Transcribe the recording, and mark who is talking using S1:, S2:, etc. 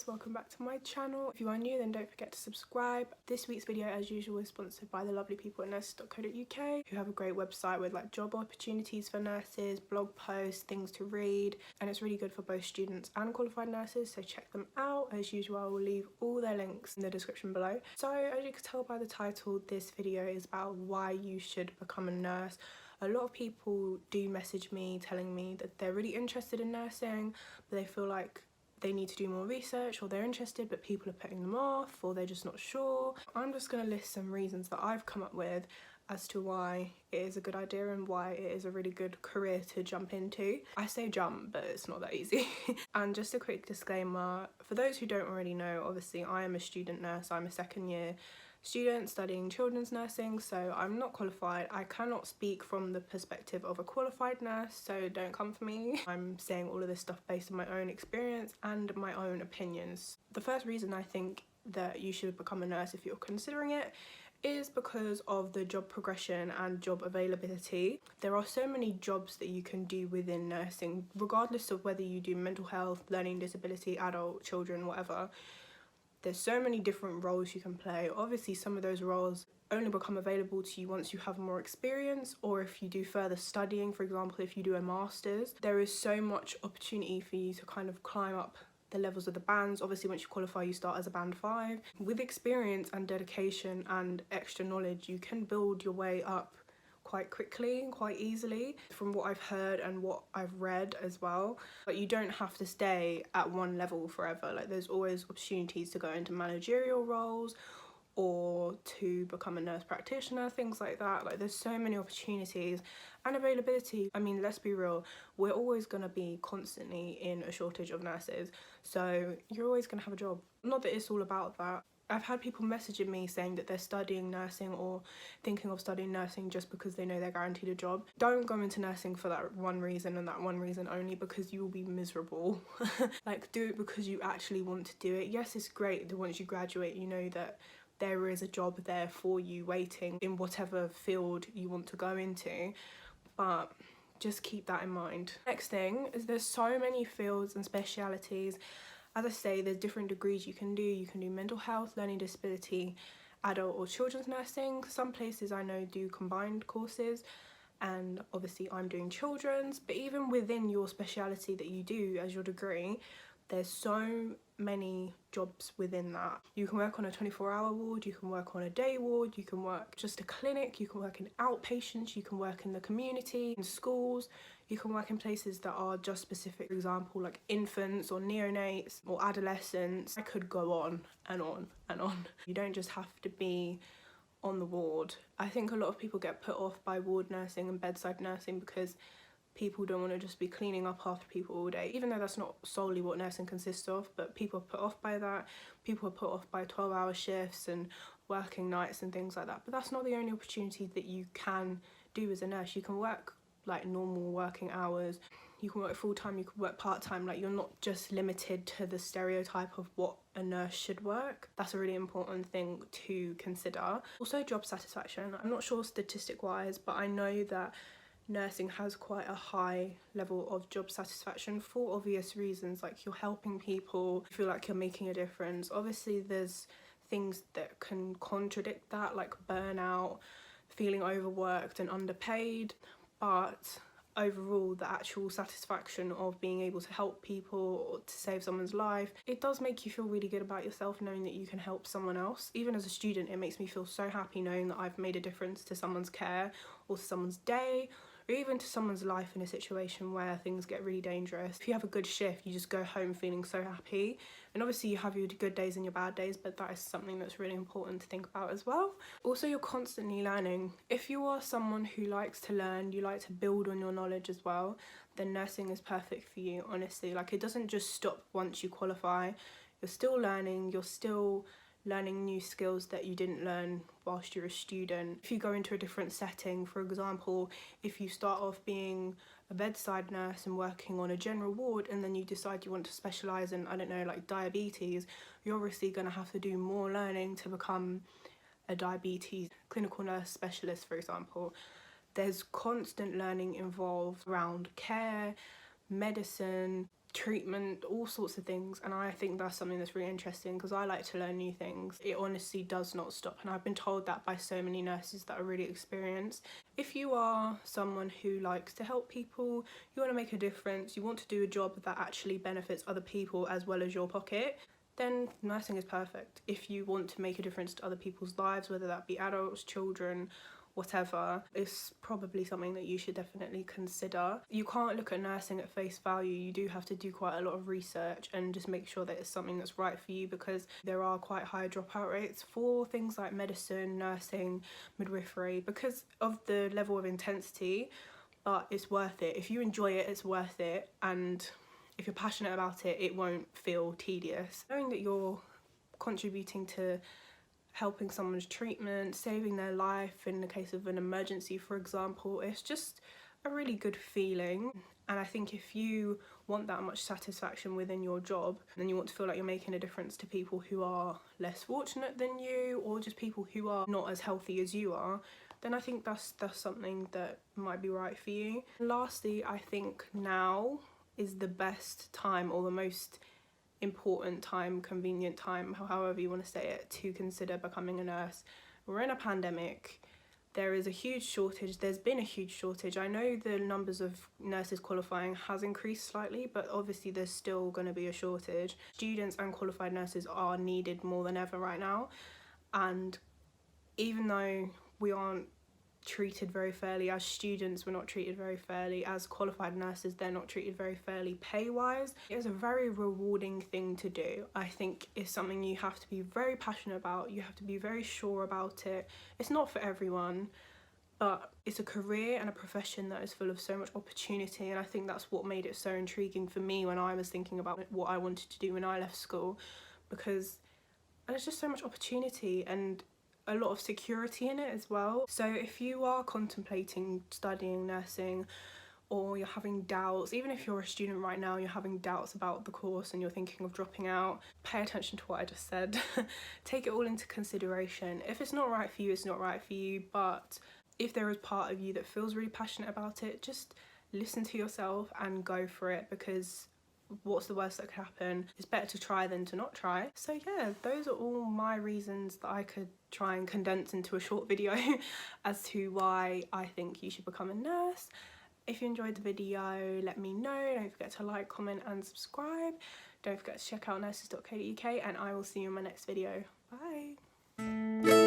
S1: welcome back to my channel. If you are new, then don't forget to subscribe. This week's video, as usual, is sponsored by the lovely people at nurses.co.uk, who have a great website with like job opportunities for nurses, blog posts, things to read, and it's really good for both students and qualified nurses, so check them out. As usual, I will leave all their links in the description below. So as you can tell by the title, this video is about why you should become a nurse. A lot of people do message me telling me that they're really interested in nursing, but they feel like they need to do more research, or they're interested but people are putting them off, or they're just not sure. I'm just going to list some reasons that I've come up with as to why it is a good idea and why it is a really good career to jump into. I say jump, but it's not that easy. And just a quick disclaimer, for those who don't already know, obviously I am a student nurse. I'm a second year student studying children's nursing, so I'm not qualified. I cannot speak from the perspective of a qualified nurse, so don't come for me. I'm saying all of this stuff based on my own experience and my own opinions. The first reason I think that you should become a nurse if you're considering it is because of the job progression and job availability. There are so many jobs that you can do within nursing, regardless of whether you do mental health, learning disability, adult, children, whatever. There's so many different roles you can play. Obviously, some of those roles only become available to you once you have more experience, or if you do further studying. For example, if you do a master's, there is so much opportunity for you to kind of climb up the levels of the bands. Obviously, once you qualify, you start as a band 5. With experience and dedication and extra knowledge, you can build your way up quite quickly and quite easily, from what I've heard and what I've read as well. But you don't have to stay at one level forever. Like, there's always opportunities to go into managerial roles or to become a nurse practitioner, things like that. Like, there's so many opportunities and availability. I mean, let's be real, we're always going to be constantly in a shortage of nurses, so you're always going to have a job. Not that it's all about that. I've had people messaging me saying that they're studying nursing or thinking of studying nursing just because they know they're guaranteed a job. Don't go into nursing for that one reason and that one reason only, because you will be miserable. Like, do it because you actually want to do it. Yes, it's great that once you graduate, you know that there is a job there for you waiting in whatever field you want to go into, but just keep that in mind. Next thing is, there's so many fields and specialities. As I say, there's different degrees you can do. You can do mental health, learning disability, adult or children's nursing. Some places I know do combined courses, and obviously I'm doing children's. But even within your speciality that you do as your degree, there's so many jobs within that. You can work on a 24-hour ward, you can work on a day ward, you can work just a clinic, you can work in outpatients, you can work in the community, in schools, you can work in places that are just specific, for example, like infants or neonates or adolescents. I could go on and on and on. You don't just have to be on the ward. I think a lot of people get put off by ward nursing and bedside nursing because people don't want to just be cleaning up after people all day, even though that's not solely what nursing consists of. But people are put off by that. People are put off by 12-hour shifts and working nights and things like that. But that's not the only opportunity that you can do as a nurse. You can work like normal working hours, you can work full-time, you can work part-time. Like, you're not just limited to the stereotype of what a nurse should work. That's a really important thing to consider. Also, job satisfaction. I'm not sure statistic-wise, but I know that nursing has quite a high level of job satisfaction for obvious reasons. Like, you're helping people, you feel like you're making a difference. Obviously, there's things that can contradict that, like burnout, feeling overworked and underpaid, but overall the actual satisfaction of being able to help people or to save someone's life, it does make you feel really good about yourself, knowing that you can help someone else. Even as a student, it makes me feel so happy knowing that I've made a difference to someone's care or to someone's day, or even to someone's life in a situation where things get really dangerous. If you have a good shift, you just go home feeling so happy. And obviously you have your good days and your bad days, but that is something that's really important to think about as well. Also, you're constantly learning. If you are someone who likes to learn, you like to build on your knowledge as well, then nursing is perfect for you, honestly. Like, it doesn't just stop once you qualify. You're still learning, you're still learning new skills that you didn't learn whilst you're a student. If you go into a different setting, for example, if you start off being a bedside nurse and working on a general ward, and then you decide you want to specialise in, I don't know, like diabetes, you're obviously going to have to do more learning to become a diabetes clinical nurse specialist, for example. There's constant learning involved around care, medicine, treatment, all sorts of things, and I think that's something that's really interesting because I like to learn new things. It honestly does not stop, and I've been told that by so many nurses that are really experienced. If you are someone who likes to help people, you want to make a difference, you want to do a job that actually benefits other people as well as your pocket, then nursing is perfect. If you want to make a difference to other people's lives, whether that be adults, children, whatever, it's probably something that you should definitely consider. You can't look at nursing at face value. You do have to do quite a lot of research and just make sure that it's something that's right for you, because there are quite high dropout rates for things like medicine, nursing, midwifery, because of the level of intensity. But it's worth it. If you enjoy it, it's worth it, and if you're passionate about it, it won't feel tedious. Knowing that you're contributing to helping someone's treatment, saving their life in the case of an emergency, for example, it's just a really good feeling. And I think if you want that much satisfaction within your job, then you want to feel like you're making a difference to people who are less fortunate than you, or just people who are not as healthy as you are, then I think that's something that might be right for you. Lastly, I think now is the best time, or the most important time, convenient time, however you want to say it, to consider becoming a nurse. We're in a pandemic. There is a huge shortage. There's been a huge shortage. I know the numbers of nurses qualifying has increased slightly, but obviously there's still going to be a shortage. Students and qualified nurses are needed more than ever right now, and even though we aren't treated very fairly as students, we're not treated very fairly as qualified nurses, they're not treated very fairly pay wise. It's a very rewarding thing to do. I think it's something you have to be very passionate about, you have to be very sure about it. It's not for everyone, but it's a career and a profession that is full of so much opportunity, and I think that's what made it so intriguing for me when I was thinking about what I wanted to do when I left school, because there's just so much opportunity and a lot of security in it as well. So if you are contemplating studying nursing, or you're having doubts, even if you're a student right now, you're having doubts about the course and you're thinking of dropping out, pay attention to what I just said. Take it all into consideration. If it's not right for you, it's not right for you, but if there is part of you that feels really passionate about it, just listen to yourself and go for it, because what's the worst that could happen? It's better to try than to not try. So yeah, those are all my reasons that I could try and condense into a short video as to why I think you should become a nurse. If you enjoyed the video, let me know. Don't forget to like, comment and subscribe. Don't forget to check out nurses.co.uk, and I will see you in my next video. Bye.